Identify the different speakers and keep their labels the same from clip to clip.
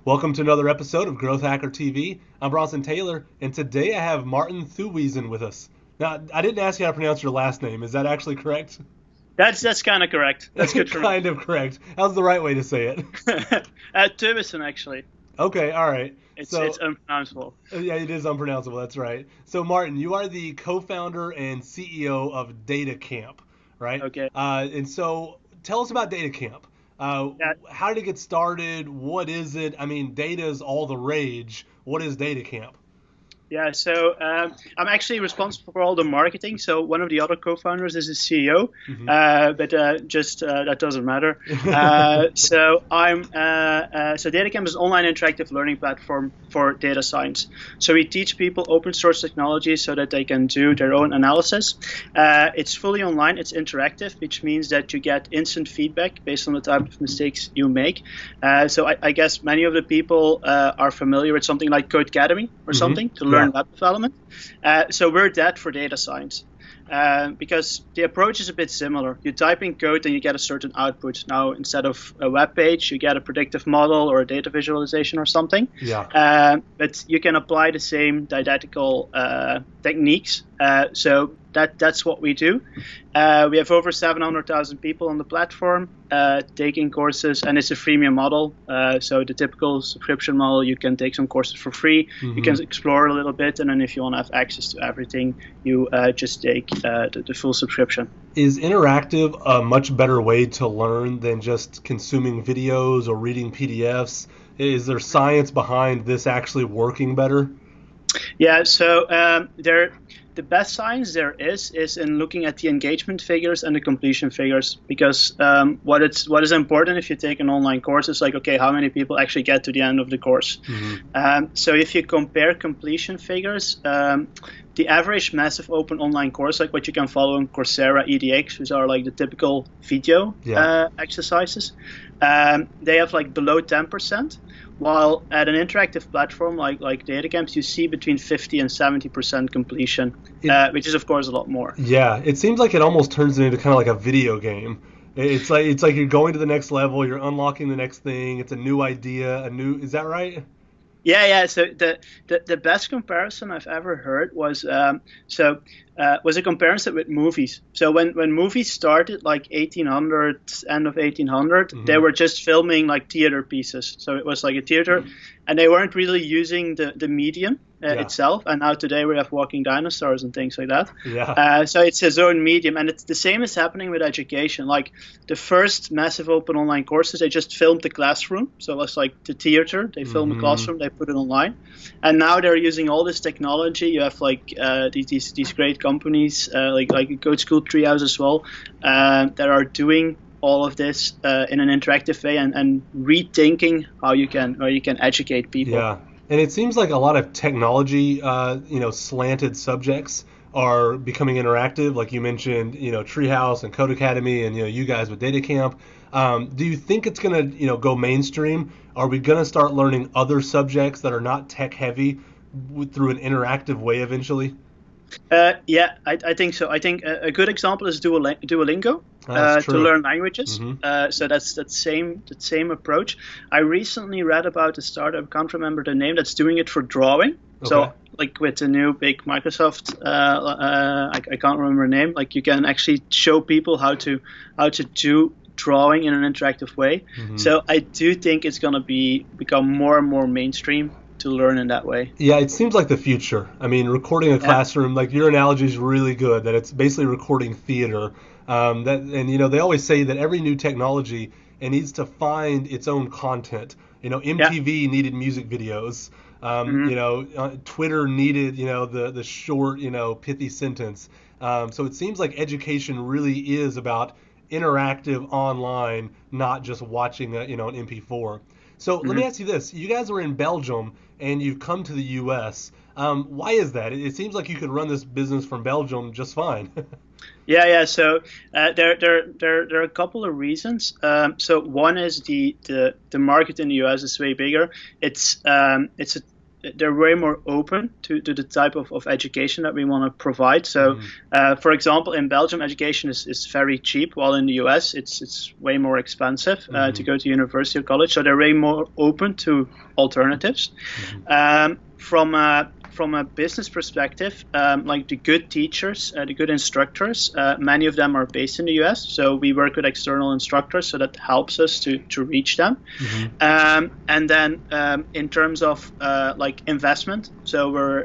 Speaker 1: Welcome to another episode of Growth Hacker TV. I'm Bronson Taylor, and today I have Martin Thuwiesen with us. Now, I didn't ask you how to pronounce your last name. Is that actually correct?
Speaker 2: That's kind of correct. That's good for me.
Speaker 1: Kind of correct. How's the right way to say it?
Speaker 2: Tubison, actually.
Speaker 1: Okay, all right.
Speaker 2: It's unpronounceable.
Speaker 1: Yeah, it is unpronounceable. That's right. So, Martin, you are the co-founder and CEO of Data Camp, right?
Speaker 2: Okay.
Speaker 1: And so, tell us about Data Camp.
Speaker 2: Yeah.
Speaker 1: How did it get started? What is it? I mean, data is all the rage. What is Data Camp?
Speaker 2: Yeah, so I'm actually responsible for all the marketing. So one of the other co-founders is the CEO, but that doesn't matter. So DataCamp is an online interactive learning platform for data science. So we teach people open source technology so that they can do their own analysis. It's fully online. It's interactive, which means that you get instant feedback based on the type of mistakes you make. So I guess many of the people are familiar with something like Codecademy or something to learn web development. So we're that for data science. Because the approach is a bit similar. You type in code and you get a certain output. Now, instead of a web page, you get a predictive model or a data visualization or something.
Speaker 1: Yeah.
Speaker 2: But you can apply the same didactical techniques. So that's what we do. We have over 700,000 people on the platform taking courses, and it's a freemium model. So the typical subscription model, you can take some courses for free. You can explore a little bit, and then if you want to have access to everything, you just take the full subscription.
Speaker 1: Is interactive a much better way to learn than just consuming videos or reading PDFs? Is there science behind this actually working better?
Speaker 2: Yeah, so the best science there is in looking at the engagement figures and the completion figures, because what is important if you take an online course is like, okay, how many people actually get to the end of the course? So if you compare completion figures, the average massive open online course, like what you can follow on Coursera, EDX, which are like the typical video exercises, they have like below 10%. While at an interactive platform like Data Camps, you see between 50 and 70% completion, which is of course a lot more.
Speaker 1: Yeah, it seems like it almost turns into kind of like a video game. It's like you're going to the next level, you're unlocking the next thing. It's a new idea, is that right?
Speaker 2: Yeah. So the best comparison I've ever heard was a comparison with movies. So when movies started, like 1800, end of 1800, they were just filming like theater pieces. So it was like a theater, and they weren't really using the medium itself. And now today we have walking dinosaurs and things like that.
Speaker 1: Yeah.
Speaker 2: So it's its own medium, and it's the same is happening with education. Like the first massive open online courses, they just filmed the classroom. So it was like the theater. They film the classroom, they put it online, and now they're using all this technology. You have like these great companies like Code School Treehouse as well that are doing all of this in an interactive way and rethinking how you can educate people.
Speaker 1: Yeah, and it seems like a lot of technology, slanted subjects are becoming interactive. Like you mentioned, Treehouse and Code Academy, and you guys with Data Camp. Do you think it's gonna, go mainstream? Are we gonna start learning other subjects that are not tech heavy through an interactive way eventually?
Speaker 2: Yeah, I think so. I think a good example is Duolingo
Speaker 1: That's
Speaker 2: to
Speaker 1: true.
Speaker 2: learn languages. So that's that same approach. I recently read about a startup, can't remember the name, that's doing it for drawing.
Speaker 1: Okay.
Speaker 2: So like with the new big Microsoft, I can't remember the name. Like you can actually show people how to do drawing in an interactive way. So I do think it's gonna become more and more mainstream to learn in that way.
Speaker 1: Yeah, it seems like the future. I mean, recording a classroom, like your analogy is really good, that it's basically recording theater. They always say that every new technology, it needs to find its own content. MTV needed music videos. Twitter needed, the short, pithy sentence. So it seems like education really is about interactive online, not just watching an MP4. So let me ask you this. You guys are in Belgium and you've come to the US. Why is that? It seems like you could run this business from Belgium just fine.
Speaker 2: Yeah. So there are a couple of reasons. So one is the market in the US is way bigger. It's they're way more open to the type of education that we want to provide. So, for example, in Belgium, education is very cheap, while in the US, it's way more expensive to go to university or college. So they're way more open to alternatives. From a business perspective, like the good teachers, the good instructors, many of them are based in the US. So we work with external instructors, so that helps us to reach them. And then in terms of like investment, so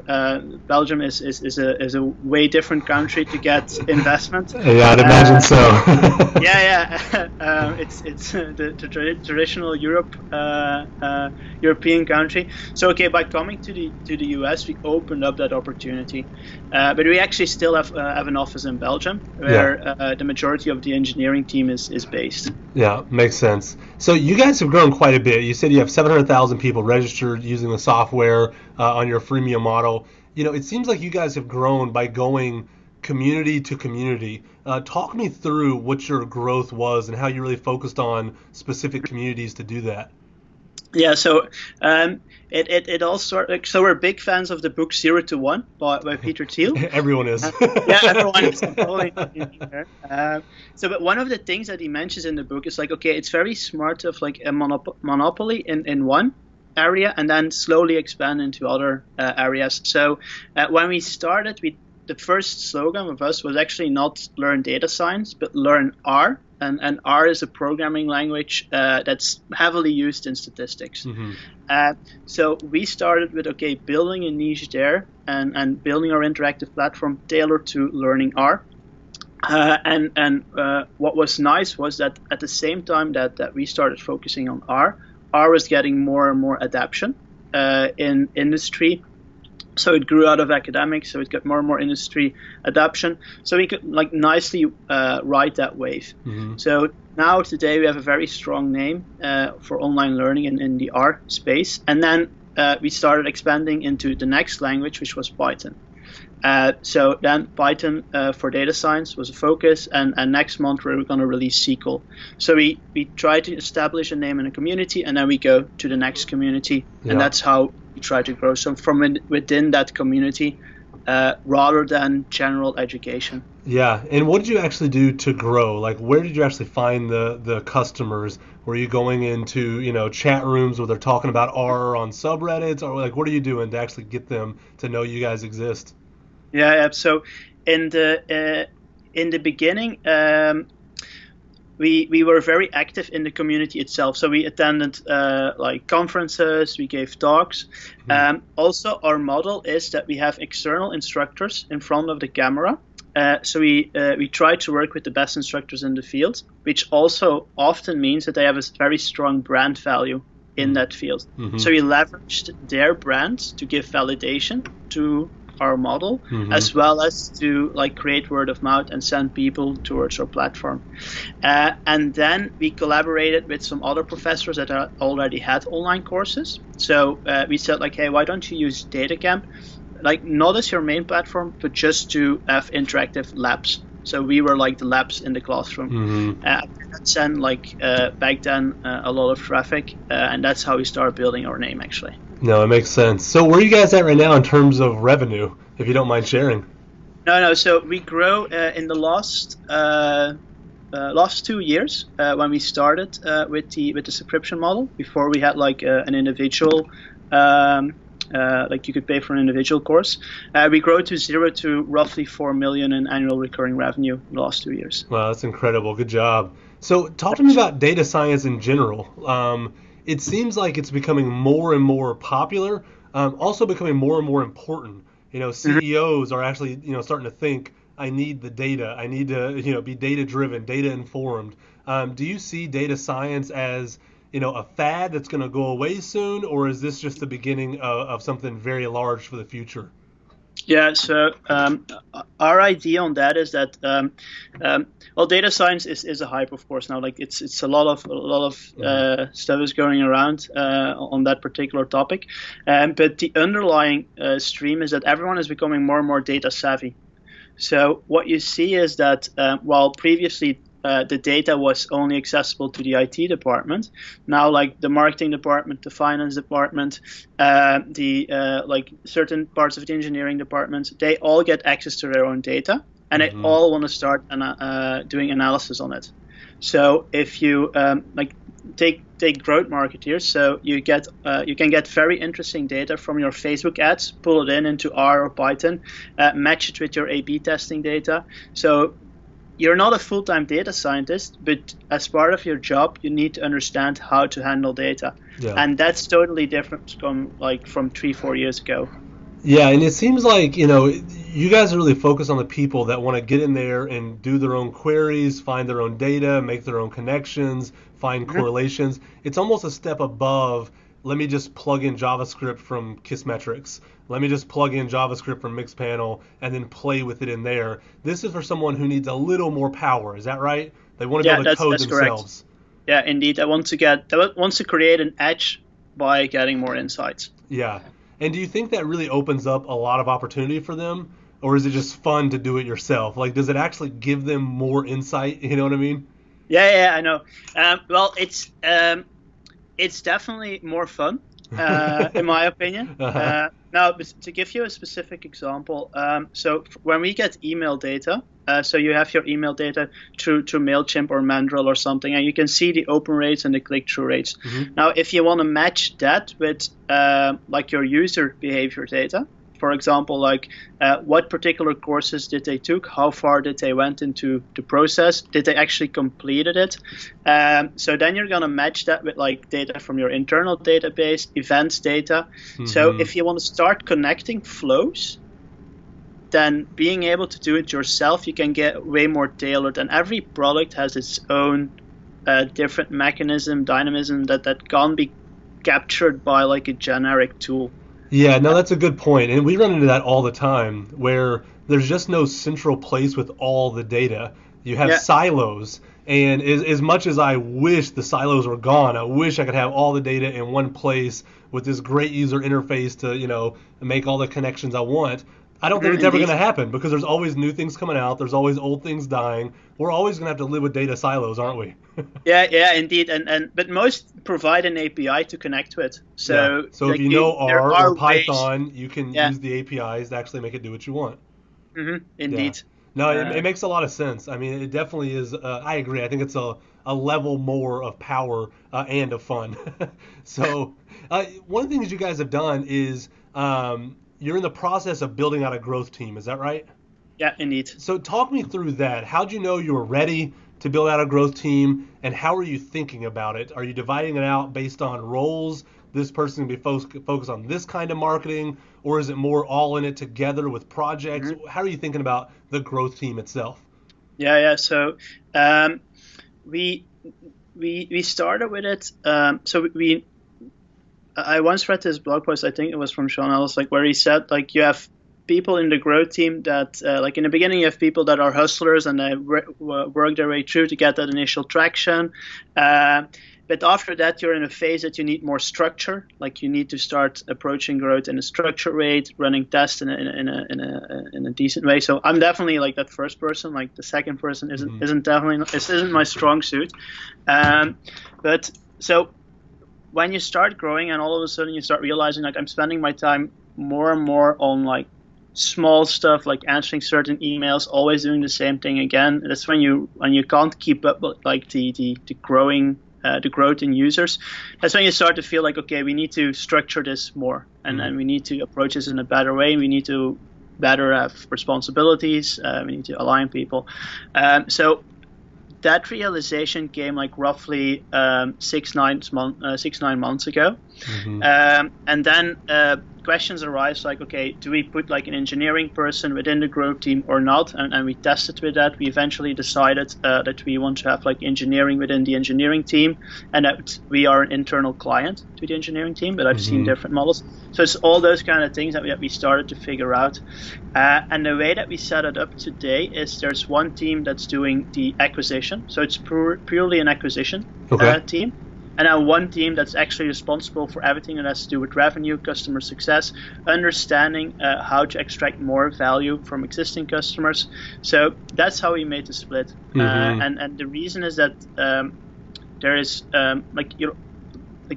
Speaker 2: Belgium is a way different country to get investment.
Speaker 1: Yeah, I'd imagine so.
Speaker 2: It's the traditional European country. So by coming to the US, we opened up that opportunity, but we actually still have an office in Belgium where the majority of the engineering team is based.
Speaker 1: Yeah, makes sense. So you guys have grown quite a bit. You said you have 700,000 people registered using the software on your freemium model. It seems like you guys have grown by going community to community. Talk me through what your growth was and how you really focused on specific communities to do that.
Speaker 2: Yeah, so it all started. So we're big fans of the book 0 to 1 by Peter Thiel.
Speaker 1: Everyone is.
Speaker 2: Everyone is. But one of the things that he mentions in the book is like, it's very smart to have like a monopoly in one area and then slowly expand into other areas. So when we started, the first slogan of us was actually not learn data science, but learn R. And R is a programming language that's heavily used in statistics. So we started with, building a niche there and building our interactive platform tailored to learning R. And what was nice was that at the same time that we started focusing on R was getting more and more adoption in industry. So it grew out of academics, so it got more and more industry adoption. So we could like nicely ride that wave. So now today we have a very strong name for online learning in the R space. And then we started expanding into the next language, which was Python. So then Python for data science was a focus, and next month we're going to release SQL. So we try to establish a name in a community, and then we go to the next community, and that's how we try to grow. So from within that community, rather than general education.
Speaker 1: Yeah, and what did you actually do to grow? Like, where did you actually find the customers? Were you going into chat rooms where they're talking about R on subreddits, or like what are you doing to actually get them to know you guys exist?
Speaker 2: Yeah. So in the beginning, we were very active in the community itself. So we attended like conferences, we gave talks. Also, our model is that we have external instructors in front of the camera. So we try to work with the best instructors in the field, which also often means that they have a very strong brand value in that field. So we leveraged their brand to give validation to our model, as well as to like create word of mouth and send people towards our platform. And then we collaborated with some other professors that already had online courses. So we said like, hey, why don't you use DataCamp? Like not as your main platform, but just to have interactive labs. So we were like the labs in the classroom. That sent like back then a lot of traffic, and that's how we started building our name actually.
Speaker 1: No, it makes sense. So where are you guys at right now in terms of revenue, if you don't mind sharing?
Speaker 2: No. So we grow in the last 2 years when we started with the subscription model. Before we had like an individual, like you could pay for an individual course. We grow to 0 to roughly 4 million in annual recurring revenue in the last 2 years.
Speaker 1: Wow, that's incredible. Good job. So talk to me about data science in general. It seems like it's becoming more and more popular, also becoming more and more important. CEOs are actually, starting to think, I need the data. I need to, be data driven, data informed. Do you see data science as, a fad that's going to go away soon, or is this just the beginning of something very large for the future?
Speaker 2: Yeah, so our idea on that is that data science is a hype, of course. Now, like it's a lot of stuff is going around on that particular topic, but the underlying stream is that everyone is becoming more and more data savvy. So what you see is that while previously the data was only accessible to the IT department. Now, like the marketing department, the finance department, like certain parts of the engineering department, they all get access to their own data, and they all want to start doing analysis on it. So if you like take growth marketeers, so you can get very interesting data from your Facebook ads, pull it into R or Python, match it with your A/B testing data. So you're not a full-time data scientist, but as part of your job, you need to understand how to handle data, and that's totally different from 3-4 years ago.
Speaker 1: Yeah, and it seems like, you guys are really focused on the people that want to get in there and do their own queries, find their own data, make their own connections, find correlations. It's almost a step above, let me just plug in JavaScript from Kissmetrics. Let me just plug in JavaScript from Mixpanel and then play with it in there. This is for someone who needs a little more power. Is that right? They want to be able to code themselves.
Speaker 2: Correct. Yeah, indeed. They want to create an edge by getting more insights.
Speaker 1: Yeah. And do you think that really opens up a lot of opportunity for them? Or is it just fun to do it yourself? Like, does it actually give them more insight? You know what I mean?
Speaker 2: Yeah, I know. Well, it's definitely more fun, in my opinion. Now, to give you a specific example, so when we get email data, so you have your email data through MailChimp or Mandrill or something, and you can see the open rates and the click-through rates. Now, if you want to match that with like your user behavior data, for example, like what particular courses did they took, how far did they went into the process, did they actually completed it? So then you're going to match that with like data from your internal database, events data. So if you want to start connecting flows, then being able to do it yourself, you can get way more tailored. And every product has its own different mechanism, dynamism that can't be captured by like a generic tool.
Speaker 1: Yeah, no, that's a good point. And we run into that all the time where there's just no central place with all the data. You have silos. And as much as I wish the silos were gone, I wish I could have all the data in one place with this great user interface to, make all the connections I want. I don't think it's ever going to happen because there's always new things coming out. There's always old things dying. We're always going to have to live with data silos, aren't we?
Speaker 2: Yeah, indeed. But most provide an API to connect with. So,
Speaker 1: so if you know R or Python, you can use the APIs to actually make it do what you want.
Speaker 2: Indeed.
Speaker 1: Yeah. No, it makes a lot of sense. I mean, it definitely is. I agree. I think it's a level more of power and of fun. So one of the things you guys have done is you're in the process of building out a growth team. Is that right?
Speaker 2: Yeah, indeed.
Speaker 1: So talk me through that. How'd you know you were ready to build out a growth team, and how are you thinking about it? Are you dividing it out based on roles? This person can be focused on this kind of marketing, or is it more all in it together with projects? How are you thinking about the growth team itself?
Speaker 2: Yeah. So we started with it. I once read this blog post, I think it was from Sean Ellis, like where he said, like, you have people in the growth team that, like in the beginning, you have people that are hustlers and they work their way through to get that initial traction. But after that, you're in a phase that you need more structure. Like you need to start approaching growth in a structured way, running tests in a decent way. So I'm definitely like that first person. Like the second person isn't my strong suit. But so when you start growing and all of a sudden you start realizing like I'm spending my time more and more on like small stuff, like answering certain emails, always doing the same thing again. That's when you can't keep up with like the growth in users. That's when you start to feel like, okay, we need to structure this more, and we need to approach this in a better way. We need to better have responsibilities. We need to align people. So that realization came like roughly 6-9 months ago. And then questions arise like, okay, do we put like an engineering person within the growth team or not? And we tested with that. We eventually decided that we want to have like engineering within the engineering team, and that we are an internal client to the engineering team, but I've seen different models. So it's all those kind of things that we started to figure out. And the way that we set it up today is there's one team that's doing the acquisition. So it's purely an acquisition team. and then one team that's actually responsible for everything that has to do with revenue, customer success, understanding how to extract more value from existing customers. So that's how we made the split. And the reason is that there is like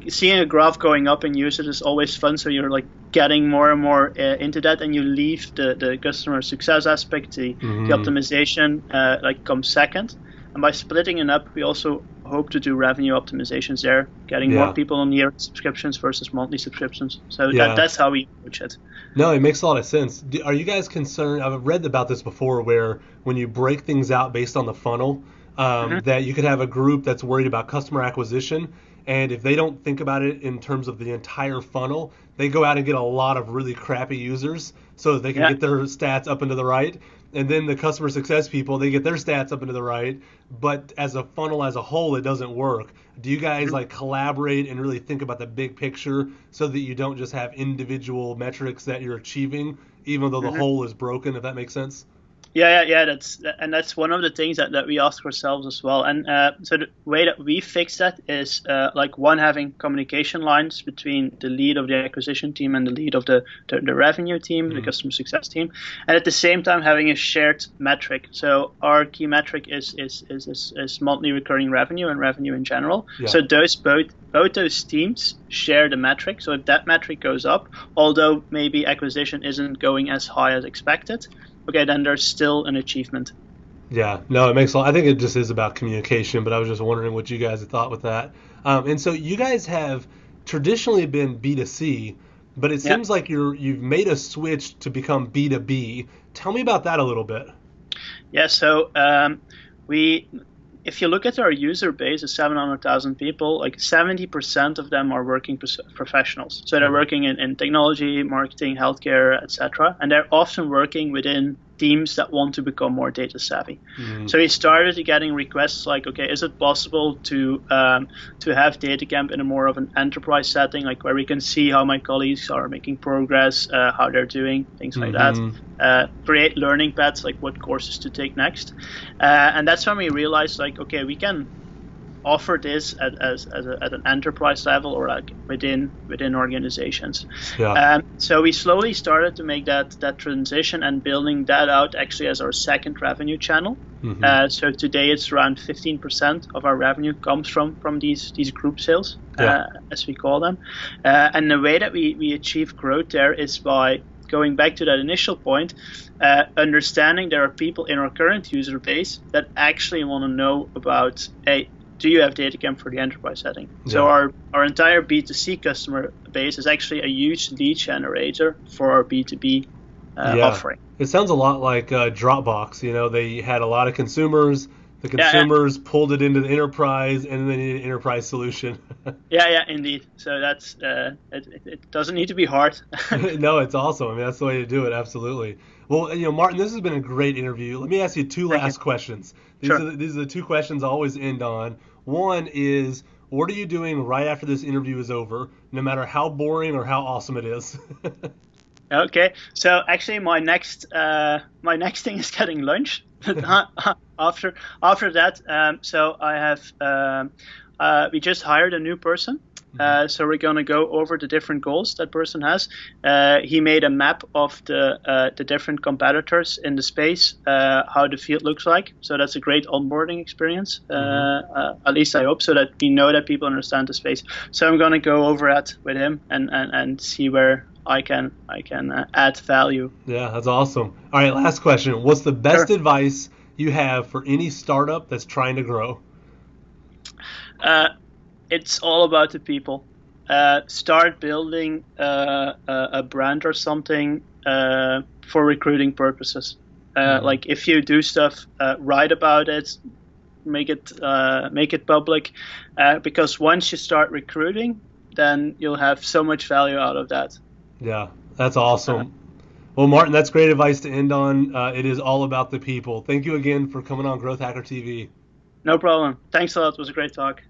Speaker 2: seeing a graph going up in usage is always fun. So you're like getting more and more into that, and you leave the customer success aspect, the optimization like comes second. And by splitting it up, we also hope to do revenue optimizations there, getting more people on yearly subscriptions versus monthly subscriptions. So that's how we approach it.
Speaker 1: No, it makes a lot of sense. Are you guys concerned? I've read about this before, where when you break things out based on the funnel, that you could have a group that's worried about customer acquisition, and if they don't think about it in terms of the entire funnel, they go out and get a lot of really crappy users so that they can get their stats up into the right. And then the customer success people, they get their stats up into the right. But as a funnel as a whole, it doesn't work. Do you guys like collaborate and really think about the big picture so that you don't just have individual metrics that you're achieving, even though the whole is broken, if that makes sense?
Speaker 2: Yeah. That's one of the things that we ask ourselves as well. And so the way that we fix that is like one, having communication lines between the lead of the acquisition team and the lead of the revenue team, the customer success team, and at the same time having a shared metric. So our key metric is monthly recurring revenue and revenue in general. Yeah. So both those teams share the metric. So if that metric goes up, although maybe acquisition isn't going as high as expected, okay, then there's still an achievement.
Speaker 1: Yeah, no, it makes a lot. I think it just is about communication, but I was just wondering what you guys had thought with that. And so you guys have traditionally been B2C, but it seems like you've made a switch to become B2B. Tell me about that a little bit.
Speaker 2: Yeah, so if you look at our user base of 700,000 people, like 70% of them are working professionals. So they're working in technology, marketing, healthcare, etc. And they're often working within teams that want to become more data savvy. So we started getting requests like, okay, is it possible to have DataCamp in a more of an enterprise setting, like where we can see how my colleagues are making progress, how they're doing, things like that. Create learning paths, like what courses to take next. And that's when we realized, like, okay, we can offer this at an enterprise level or like within organizations. So we slowly started to make that transition and building that out actually as our second revenue channel. So today it's around 15% of our revenue comes from these group sales, as we call them. And the way that we achieve growth there is by going back to that initial point, understanding there are people in our current user base that actually want to know about, hey, do you have DataCamp for the enterprise setting? So our entire B2C customer base is actually a huge lead generator for our B2B offering.
Speaker 1: It sounds a lot like Dropbox. You know, they had a lot of consumers. The consumers pulled it into the enterprise, and then they needed an enterprise solution.
Speaker 2: Yeah, indeed. So that's it doesn't need to be hard.
Speaker 1: No, it's awesome. I mean, that's the way to do it. Absolutely. Well, you know, Martin, this has been a great interview. Let me ask you two last questions. These are the two questions I always end on. One is, what are you doing right after this interview is over, no matter how boring or how awesome it is?
Speaker 2: Okay, so actually my next thing is getting lunch. after that, so I have we just hired a new person. So we're going to go over the different goals that person has. He made a map of the different competitors in the space, how the field looks like. So that's a great onboarding experience. At least I hope, so that we know that people understand the space. So I'm going to go over that with him and see where I can add value.
Speaker 1: Yeah, that's awesome. All right, last question. What's the best advice you have for any startup that's trying to grow?
Speaker 2: It's all about the people. Start building a brand or something for recruiting purposes. Like if you do stuff, write about it, make it public, because once you start recruiting, then you'll have so much value out of that. Yeah,
Speaker 1: that's awesome. Well, Martin, that's great advice to end on. It is all about the people. Thank you again for coming on Growth Hacker TV.
Speaker 2: No problem. Thanks a lot. It was a great talk.